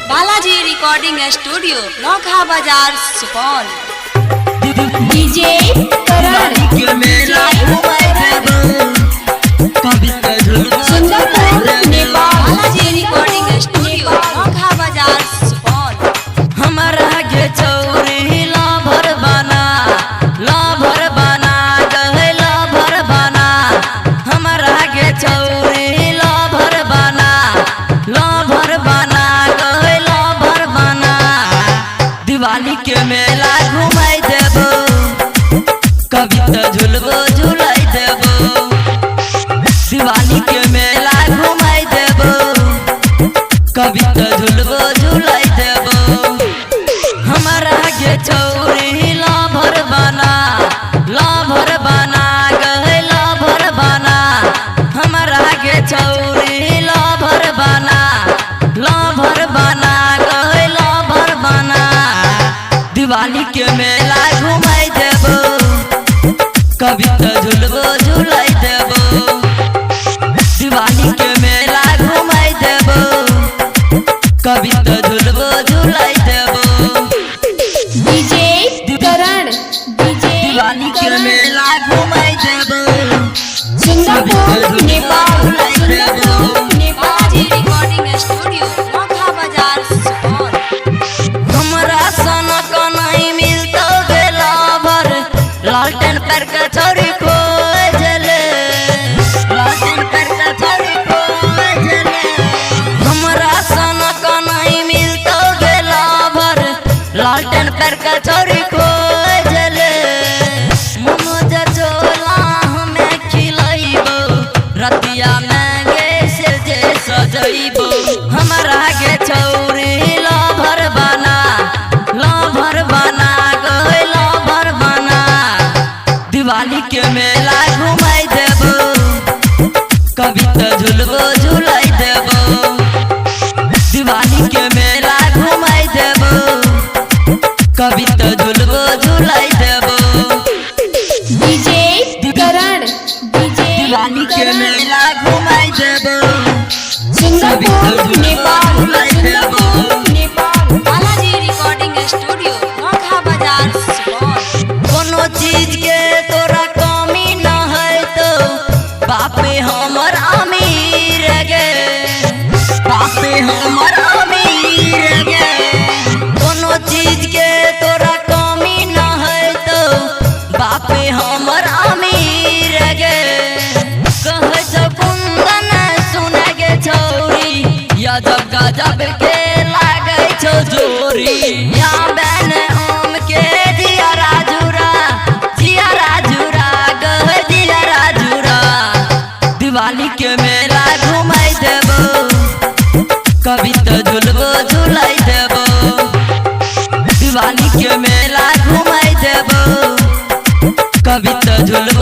Balaji recording studio Naukha बाजार Supaul. DJ Sundarpur Nepal. Balaji recording studio Naukha बाजार सुपौल। हमारा के चौरी लाभर बना गए लाभर बना। हमारा के चौरी लाभर बना गए लाभर बना। दिवाली के मेला घुमाई देबो, कविता झुलबो झुलाई देबो। दिवाली के मेला घुमाई देबो, कविता झुलबो झुलाई देबो। हमारा के चौरी लाभर बना गए लाभर बना। हमारा के चौरी लाभर बना गए लाभर बना। दिवाली के मेला घुमाई देबो, कविता झुलबो झुलाई देबो। दिवाली के मेला घुमाई देबो, कविता झुलबो झुलाई देबो। डीजे करण दिवाली के मेला घुमाई देबो, सुंदरपुर नेपाल। बालाजी रिकॉर्डिंग स्टूडियो नौखा बाजार सुपौल। हमरा सन का नहीं मिलतो बेला भर। लालटेन पर का छोरी को जले, लालटेन पर का छोरी को जले। हमरा सन का नहीं मिलतो बेला भर। लालटेन पर का छोरी को जले। मनोज चोला हमें खिलाइबो, रतिया में गे से जे सजइबो। हमरा के चौरी लाभर बना गए लाभर बना। दिवाली के मेला घुमाई देबो, कविता झुलबो झुलाई देबो। दिवाली के मेला घुमाई देबो, कविता झुलबो झुलाई देबो। डीजे करण दिवाली के मेला घुमाई देबो, सुंदरपुर नेपाल। बालाजी रिकॉर्डिंग स्टूडियो नौखा बाजार सुपौल। कोनो चीज के तोरा कमी न है तो बापे हमर अमीर गे, बापे हमर अमीर गे। कोनो चीज के तोरा कमी न है तो बापे हमर अमीर गे। कहे छो कुंदन सुने गे छौरी, या जब गजब के लागे छो जोरी। या बहन ओम के जिया राजुरा गए जिया राजुरा। दिवाली के मेला घुमाई देबो, कविता झुलबो झुलाई देबो। दिवाली के मेला घुमाई देबो, कविता झुलबो